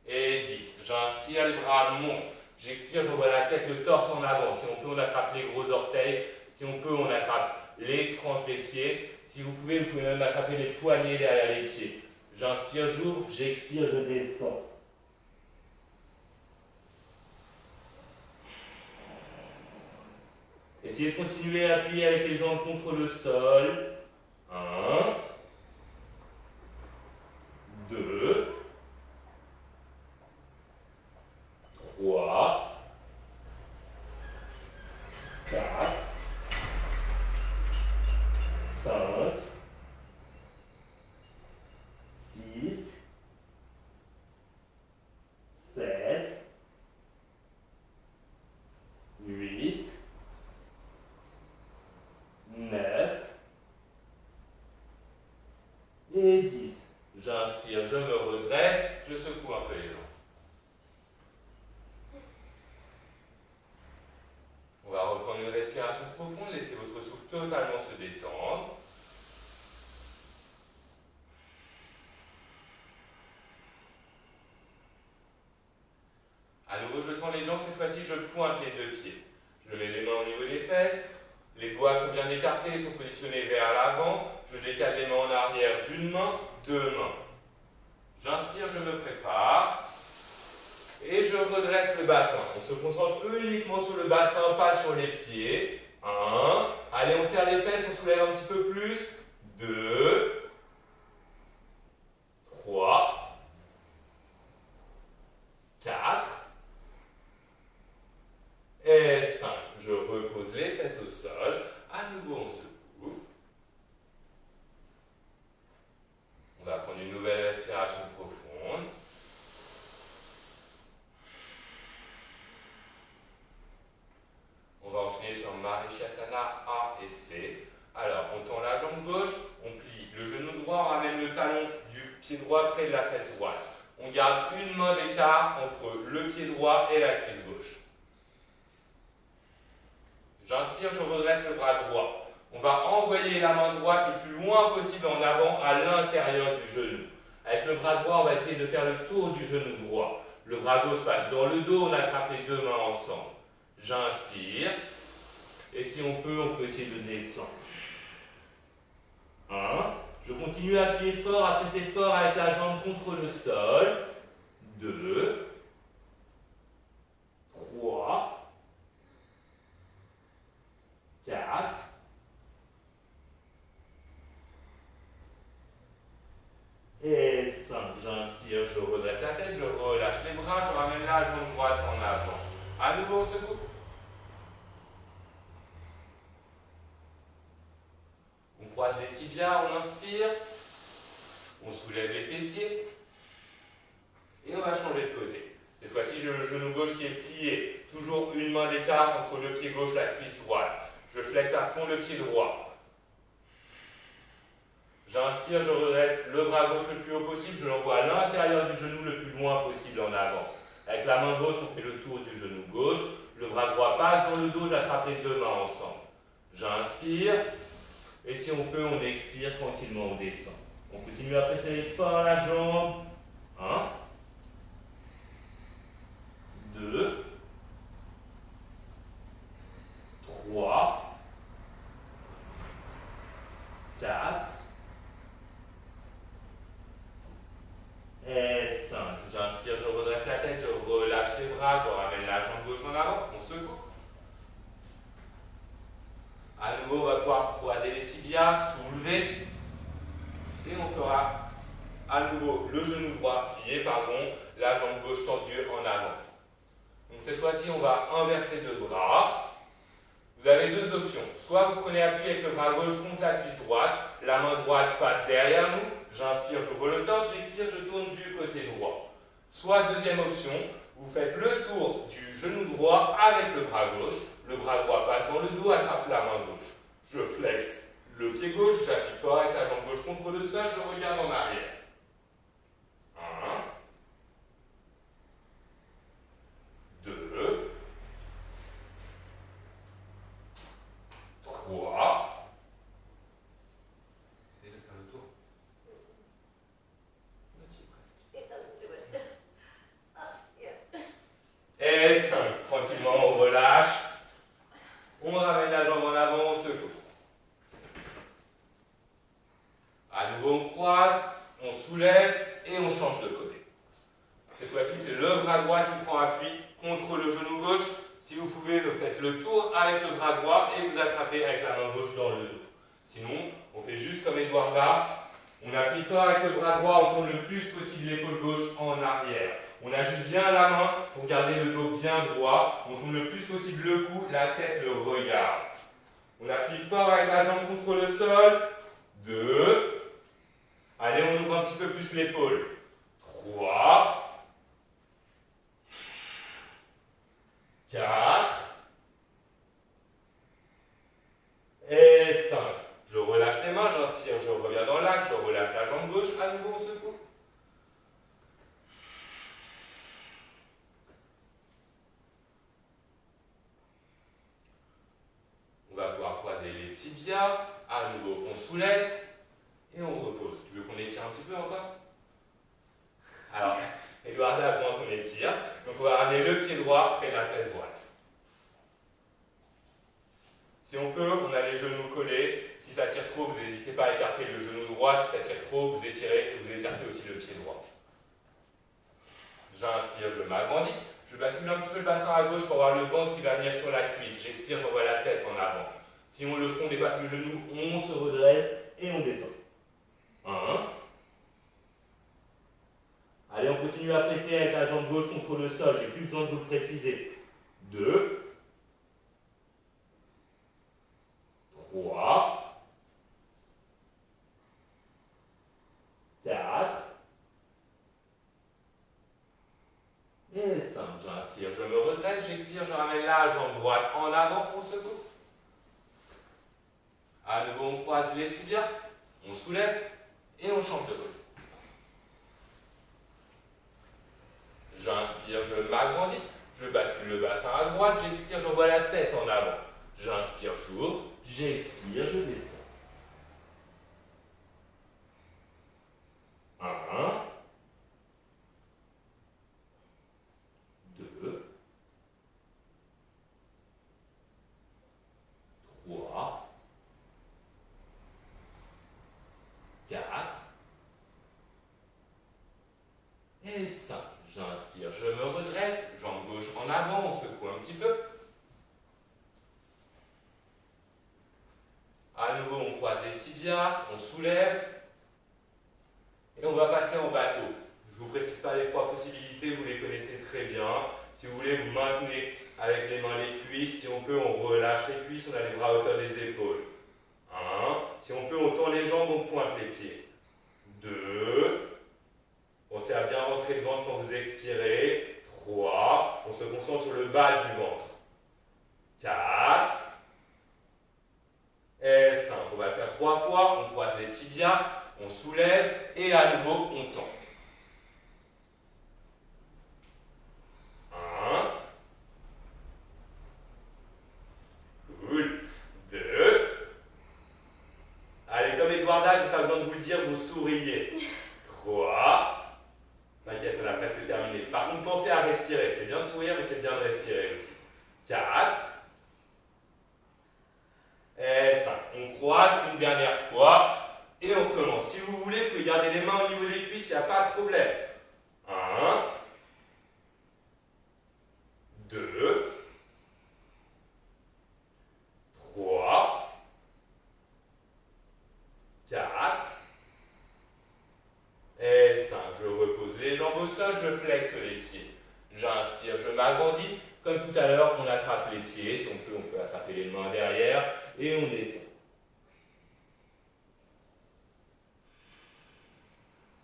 [SPEAKER 1] Et 10. J'inspire, les bras montent. J'expire, j'envoie la tête, le torse en avant. Si on peut, on attrape les gros orteils. Si on peut, on attrape les tranches des pieds. Si vous pouvez même attraper les poignets derrière les pieds. J'inspire, j'ouvre. J'expire, je descends. Essayez de continuer à appuyer avec les jambes contre le sol. 1. 2. 3. 4. 5. 6. 7. 8. respiration profonde, laissez votre souffle totalement se détendre. À nouveau, je tends les jambes, cette fois-ci, je pointe les deux pieds. Je mets les mains au niveau des fesses, les doigts sont bien écartés, sont positionnés vers l'avant. Je décale les mains en arrière d'une main, deux mains. J'inspire, je me prépare. Et je redresse le bassin. On se concentre uniquement sur le bassin, pas sur les pieds. 1. Allez, on serre les fesses, on soulève un petit peu plus. 2. 3. 4. Et 5. Je repose les fesses au sol. À nouveau, on secoue. On va prendre une nouvelle respiration profonde. On va enchaîner sur Marichyasana A et C. Alors, on tend la jambe gauche, on plie le genou droit, on ramène le talon du pied droit près de la fesse droite. On garde une main d'écart entre le pied droit et la cuisse gauche. J'inspire, je redresse le bras droit. On va envoyer la main droite le plus loin possible en avant à l'intérieur du genou. Avec le bras droit, on va essayer de faire le tour du genou droit. Le bras gauche passe dans le dos, on attrape les deux mains ensemble. J'inspire. Et si on peut essayer de descendre. 1. Je continue à appuyer fort, à presser fort avec la jambe contre le sol. 2. 3. 4. Et 5. J'inspire, je redresse la tête, je relâche les bras, je ramène la jambe droite en avant. À nouveau, on secoue. On croise les tibias, on inspire. On soulève les fessiers. Et on va changer de côté. Cette fois-ci, j'ai le genou gauche qui est plié. Toujours une main d'écart entre le pied gauche et la cuisse droite. Je flexe à fond le pied droit. J'inspire, je redresse le bras gauche le plus haut possible. Je l'envoie à l'intérieur du genou le plus loin possible en avant. Avec la main gauche, on fait le tour du genou gauche. Le bras droit passe dans le dos, j'attrape les deux mains ensemble. J'inspire. Et si on peut, on expire tranquillement, on descend. On continue à presser fort la jambe. 1. 2. 3. 4. Et 5. J'inspire, je redresse la tête, je relâche les bras, je ramène la jambe gauche en avant, on secoue. À nouveau, on va pouvoir croiser les tibias, soulever. Et on fera à nouveau le genou droit plié, la jambe gauche tendue en avant. Donc cette fois-ci, on va inverser deux bras. Vous avez deux options. Soit vous prenez appui avec le bras gauche contre la cuisse droite, la main droite passe derrière nous, j'inspire, j'ouvre le torse, j'expire, je tourne du côté droit. Soit deuxième option, vous faites le tour du genou droit avec le bras gauche, le bras droit passe dans le dos, attrape la main gauche. Je flexe le pied gauche, j'appuie fort avec la jambe gauche contre le sol, je regarde en arrière. 1. 2. 3. Essayez de faire le tour. Moitié presque. Et 5. Tranquillement, on relâche. On ramène la jambe en avant, on secoue. À nouveau, on croise, on soulève et on change de côté. Cette fois-ci, c'est le bras droit qui prend appui contre le genou gauche. Si vous pouvez, vous faites le tour avec le bras droit et vous attrapez avec la main gauche dans le dos. Sinon, on fait juste comme Edouard là. On appuie fort avec le bras droit, on tourne le plus possible l'épaule gauche en arrière. On ajuste bien la main pour garder le dos bien droit. On tourne le plus possible le cou, la tête, le regard. On appuie fort avec la jambe contre le sol. 2. Allez, on ouvre un petit peu plus l'épaule. 3. 4. Et 5. Je relâche les mains, j'inspire, je reviens dans l'axe, je relâche la jambe gauche, à nouveau on secoue. les tibias. À nouveau, on soulève et on repose. Tu veux qu'on étire un petit peu encore? Alors, Eduarda a besoin qu'on étire. Donc on va ramener le pied droit près de la fesse droite. Si on peut, on a les genoux collés. Si ça tire trop, vous n'hésitez pas à écarter le genou droit. Si ça tire trop, vous écartez aussi le pied droit. J'inspire, je m'agrandis. Je bascule un petit peu le bassin à gauche pour avoir le ventre qui va venir sur la cuisse. J'expire, j'envoie la tête en avant. Si le front dépasse le genou, on se redresse et on descend. 1. Allez, on continue à presser avec la jambe gauche contre le sol. J'ai plus besoin de vous le préciser. 2. 3. 4. Et 5. J'inspire, je me redresse, j'expire, je ramène la jambe droite en avant, on secoue. À nouveau, on croise les tibias, on soulève et on change de côté. J'inspire, je m'agrandis, je bascule le bassin à droite, j'expire, j'envoie la tête en avant. J'inspire, j'ouvre, j'expire, je descends. 1. 2. 3. 4. Et 5. J'inspire, je me redresse, jambe gauche en avant, on secoue un petit peu. À nouveau, on croise les tibias, on soulève. Et on va passer en bateau. Je ne vous précise pas les 3 possibilités, vous les connaissez très bien. Si vous voulez, vous maintenez avec les mains les cuisses. Si on peut, on relâche les cuisses, on a les bras à hauteur des épaules. 1. Si on peut, on tend les jambes, on pointe les pieds. 2. Pensez à bien rentrer le ventre quand vous expirez. 3. On se concentre sur le bas du ventre. 4. Et 5. On va le faire 3 fois. On croise les tibias. On soulève et à nouveau on tend. 1. Cool. 2. Allez, comme Eduarda, je n'ai pas besoin de vous le dire, vous souriez. 3. T'inquiète, on a presque terminé. Par contre, pensez à respirer. C'est bien de sourire, mais c'est bien de respirer aussi. 4. Et 5. On croise une dernière fois. Et on recommence. Si vous voulez, vous pouvez garder les mains au niveau des cuisses, il n'y a pas de problème. 1. 2. 3. 4. Et 5. Je repose les jambes au sol, je flexe les pieds. J'inspire, je m'agrandis. Comme tout à l'heure, on attrape les pieds. Si on peut attraper les mains derrière. Et on descend.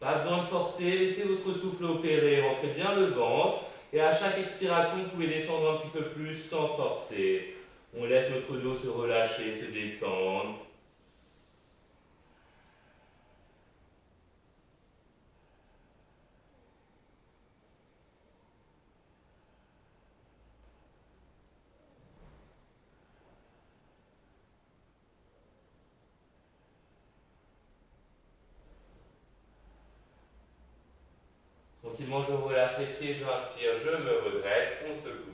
[SPEAKER 1] Pas besoin de forcer, laissez votre souffle opérer, rentrez bien le ventre. Et à chaque expiration, vous pouvez descendre un petit peu plus sans forcer. On laisse notre dos se relâcher, se détendre. Tranquillement, je relâche les pieds, j'inspire, je me redresse, on secoue.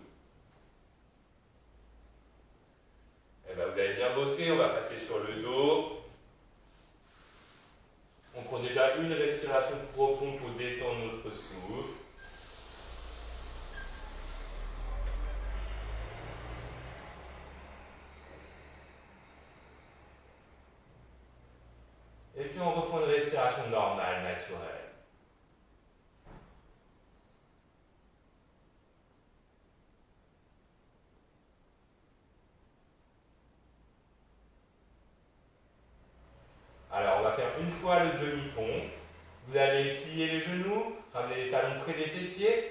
[SPEAKER 1] Et bien, vous avez bien bossé, on va passer sur le dos. On prend déjà une respiration profonde pour détendre notre souffle. Et puis on reprend une respiration normale, naturelle. Alors, on va faire une fois le demi-pont. Vous allez plier les genoux, ramener les talons près des fessiers.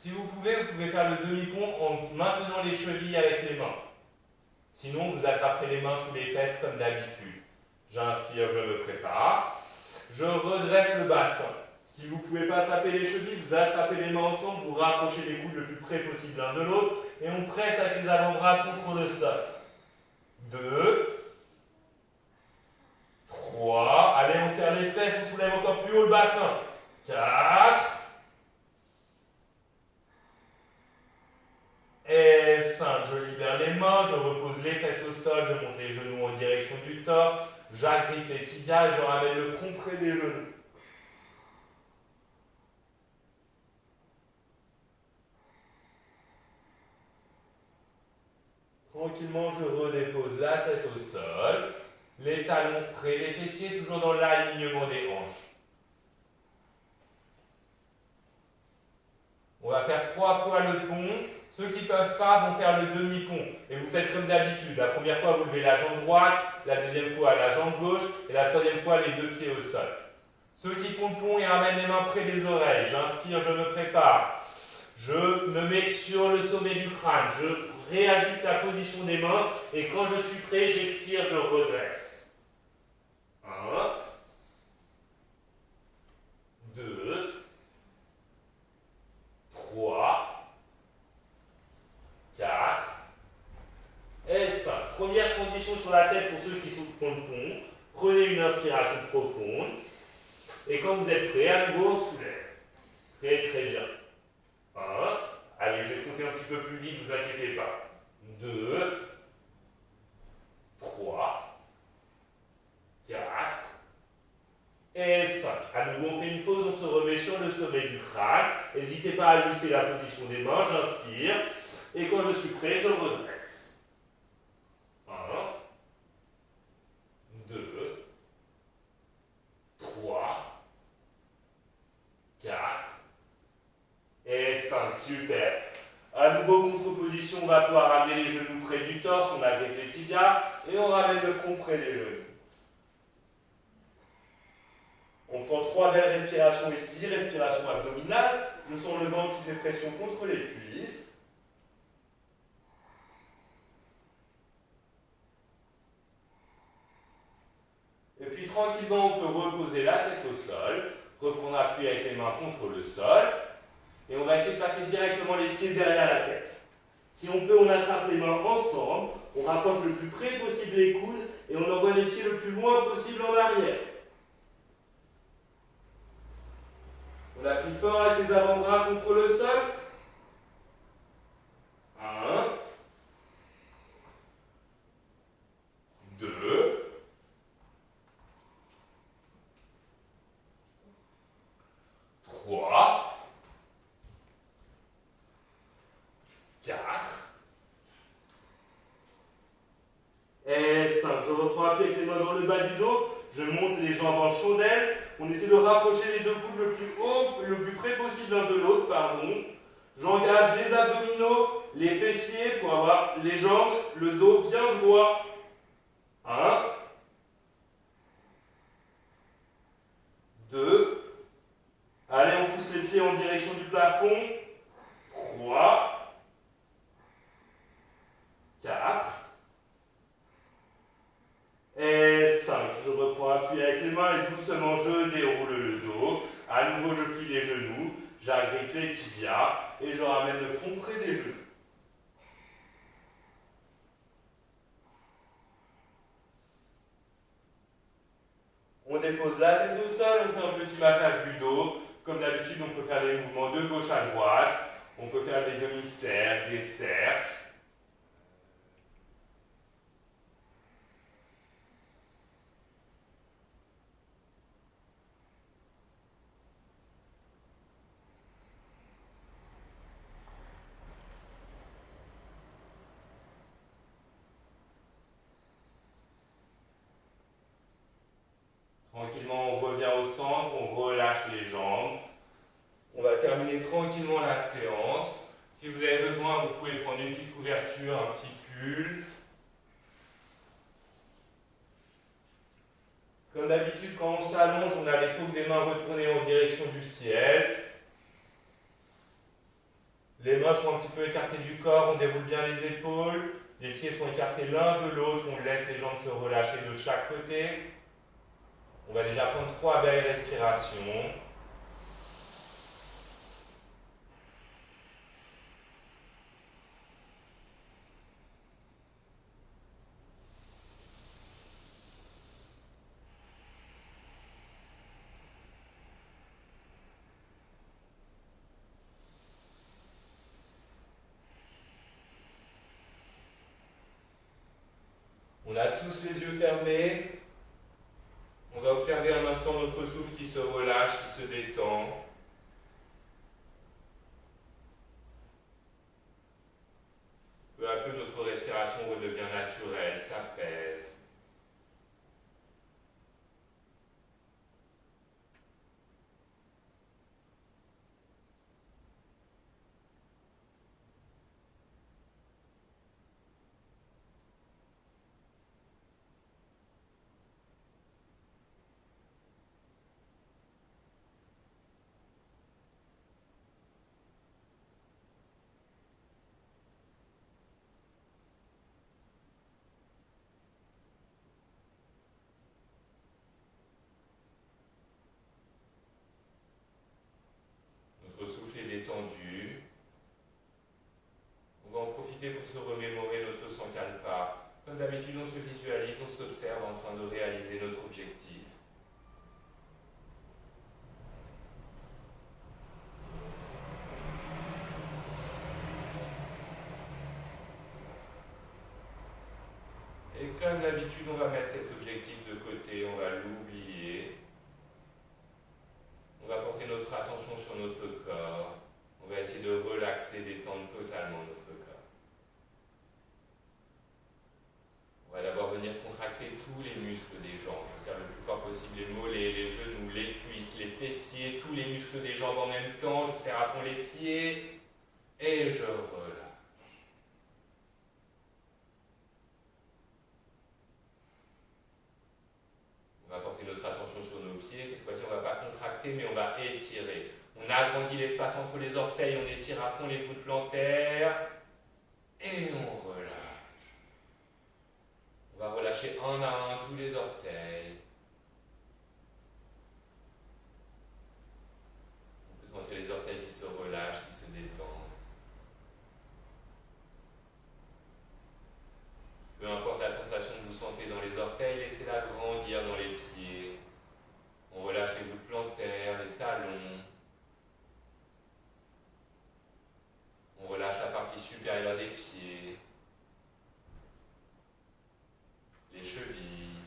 [SPEAKER 1] Si vous pouvez faire le demi-pont en maintenant les chevilles avec les mains. Sinon, vous attraperez les mains sous les fesses comme d'habitude. J'inspire, je me prépare. Je redresse le bassin. Si vous ne pouvez pas attraper les chevilles, vous attrapez les mains ensemble, vous rapprochez les coudes le plus près possible l'un de l'autre et on presse avec les avant-bras contre le sol. 2. fesses au sol, je monte les genoux en direction du torse, j'agrippe les tibias et je ramène le front près des genoux. Tranquillement, je redépose la tête au sol, les talons près des fessiers, toujours dans l'alignement des hanches. On va faire 3 fois le pont. Ceux qui ne peuvent pas vont faire le demi-pont. Et vous faites comme d'habitude. La première fois, vous levez la jambe droite, la deuxième fois, la jambe gauche, et la troisième fois, les deux pieds au sol. Ceux qui font le pont, ils ramènent les mains près des oreilles. J'inspire, je me prépare. Je me mets sur le sommet du crâne. Je réajuste la position des mains. Et quand je suis prêt, j'expire, je redresse. 1, 2, 3, 4 et 5. Première transition sur la tête pour ceux qui font le pont. Prenez une inspiration profonde. Et quand vous êtes prêt, à nouveau, on soulève. Très très bien. 1. Allez, je vais compter un petit peu plus vite, ne vous inquiétez pas. 2, 3, 4 et 5. À nouveau, on fait une pause, on se remet sur le sommet du crâne. N'hésitez pas à ajuster la position des mains, j'inspire. Et quand je suis prêt, je redresse. 1, 2, 3, 4 et 5. Super. À nouveau, contre-position, on va pouvoir ramener les genoux près du torse, on agrippe les tibias et on ramène le front près des genoux. On prend 3 belles respirations ici, respiration abdominale. Je sens le ventre qui fait pression contre les cuisses. Et puis tranquillement, on peut reposer la tête au sol, reprendre appui avec les mains contre le sol. Et on va essayer de passer directement les pieds derrière la tête. Si on peut, on attrape les mains ensemble, on rapproche le plus près possible les coudes et on envoie les pieds le plus loin possible en arrière. On appuie fort avec les avant-bras contre le sol. 1, 2, 3, 4 et 5. Je reprends appui avec les mains dans le bas du dos. Je monte les jambes en chandelle. On essaie de rapprocher les deux coudes le plus haut, le plus près possible l'un de l'autre, pardon. J'engage les abdominaux, les fessiers pour avoir les jambes, le dos bien droit. 1, 2. Allez, on pousse les pieds en direction du plafond. 3, 4 et 5. Je reprends appui avec les mains et doucement je déroule le dos. À nouveau, je plie les genoux, j'agrippe les tibias et je ramène le front près des genoux. On dépose la tête au sol, on fait un petit massage du dos. Comme d'habitude, on peut faire des mouvements de gauche à droite. On peut faire des demi-cercles, des cercles. Tranquillement, on revient au centre, on relâche les jambes. On va terminer tranquillement la séance. Si vous avez besoin, vous pouvez prendre une petite couverture, un petit pull. Comme d'habitude, quand on s'allonge, on a les paumes des mains retournées en direction du ciel. Les mains sont un petit peu écartées du corps, on déroule bien les épaules. Les pieds sont écartés l'un de l'autre, on laisse les jambes se relâcher de chaque côté. On va déjà prendre 3 belles respirations. On a tous les yeux fermés. On va observer un instant notre souffle qui se relâche, qui se détend. Peu à peu, notre respiration redevient naturelle, s'apaise. Notre souffle est détendu. On va en profiter pour se remémorer notre sankalpa. Comme d'habitude, on se visualise, on s'observe en train de réaliser notre objectif. Et comme d'habitude, on va mettre cet objectif de côté, on va l'oublier. On va porter notre attention sur notre corps. On va essayer de relaxer, d'étendre totalement notre corps. On va d'abord venir contracter tous les muscles des jambes. J'observe le plus fort possible les mollets, les genoux, les cuisses, les fessiers, tous les muscles des jambes en même temps. Je serre à fond les pieds et je relâche. On va porter notre attention sur nos pieds. Cette fois-ci, on ne va pas contracter, mais on va étirer. On agrandit l'espace entre les orteils, on étire à fond les voûtes plantaires et on relâche. On va relâcher un à un tous les orteils. On peut sentir les orteils qui se relâchent, qui se détendent. Peu importe la sensation que vous sentez dans les orteils, laissez-la grandir dans les pieds. On relâche les voûtes plantaires, les talons. On relâche la partie supérieure des pieds, les chevilles.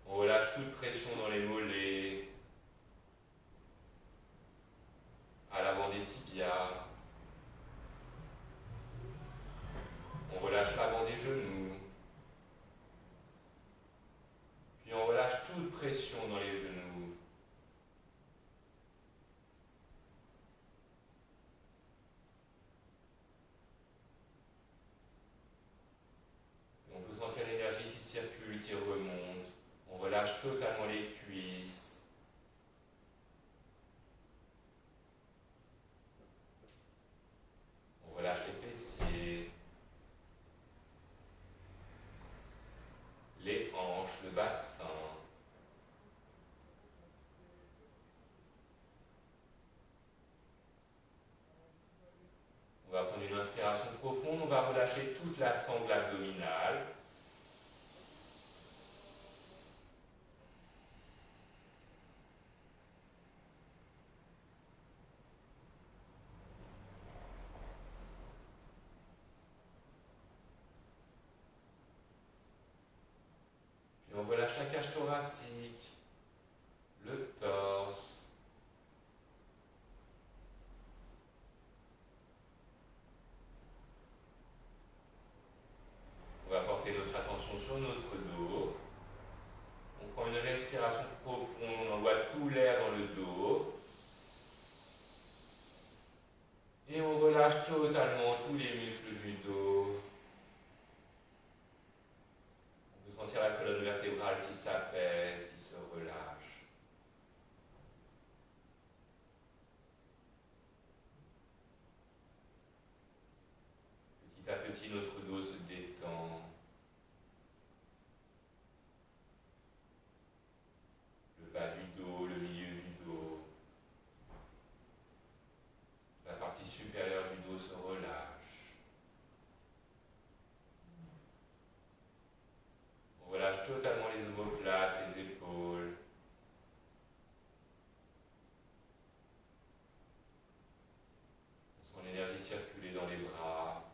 [SPEAKER 1] On relâche toute pression dans les mollets, à l'avant des tibias. On relâche l'avant des genoux. Puis on relâche toute pression dans les genoux. On peut sentir l'énergie qui circule, qui remonte. On relâche totalement les cuisses. On relâche les fessiers, les hanches, le bassin. On va prendre une inspiration profonde, on va relâcher toute la sangle abdominale. Puis on relâche la cage thoracique, le torse. On va porter notre attention sur notre dos. On prend une respiration profonde, on envoie tout l'air dans le dos. Et on relâche totalement tous les muscles du dos. On peut sentir la colonne vertébrale qui s'apaise, qui se relâche. Petit à petit, notre dos se détend. Le bas du dos, le milieu du dos. La partie supérieure du dos se relâche. On relâche totalement les omoplates, les épaules. On sent l'énergie circuler dans les bras.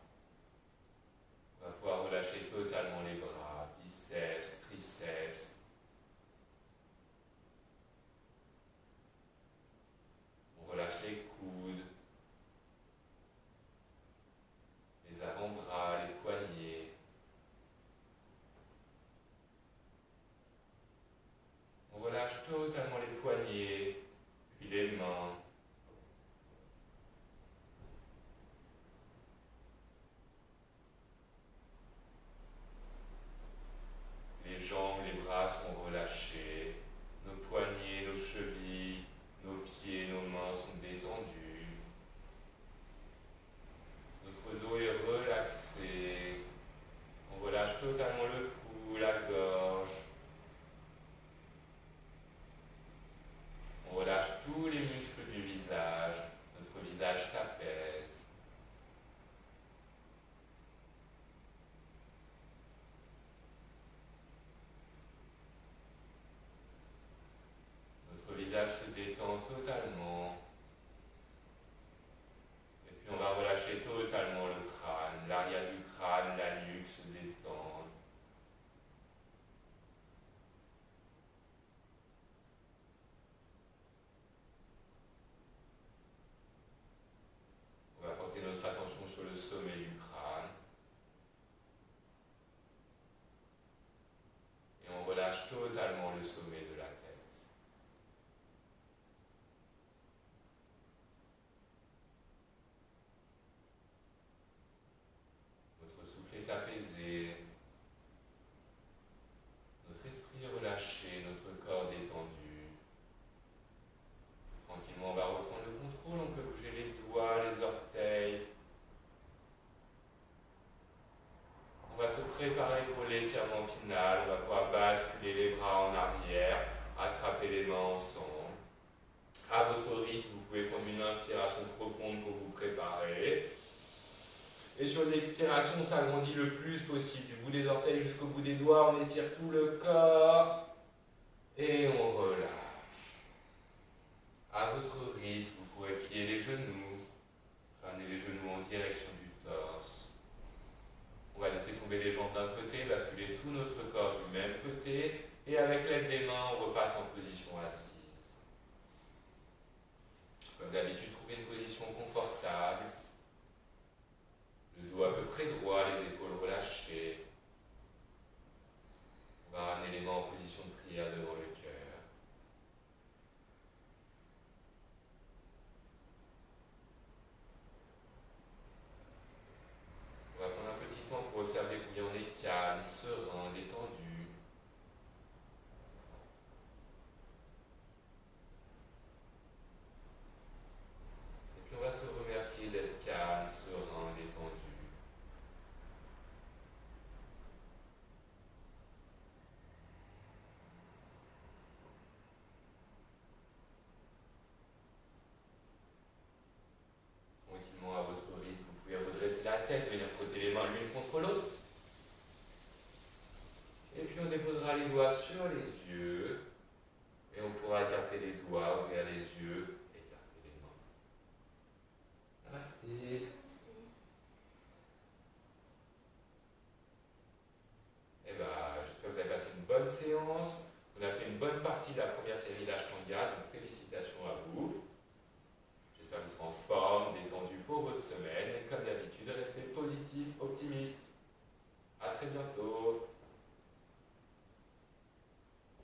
[SPEAKER 1] Et sur l'expiration, on s'agrandit le plus possible, du bout des orteils jusqu'au bout des doigts, on étire tout le corps et on relâche. À votre rythme, vous pourrez plier les genoux, ramener les genoux en direction du torse. On va laisser tomber les jambes d'un côté, basculer tout notre corps du même côté et avec l'aide des mains, on repasse en position assise. Comme d'habitude, trouvez une position confortable. Le dos à peu près droit, les épaules relâchées. On va ramener les mains en position de prière devant le cœur. On va prendre un petit temps pour observer combien on est calme, serein, détendu. Et puis on va se remercier d'être calme, serein, détendu. Tranquillement à votre rythme, vous pouvez redresser la tête, venir frotter les mains l'une contre l'autre. Et puis on déposera les doigts sur les yeux. Et on pourra écarter les doigts, ouvrir les yeux, écarter les mains. Restez. Et j'espère que vous avez passé une bonne séance. On a fait une bonne partie de la première série d'Ashtanga, donc félicitations à vous.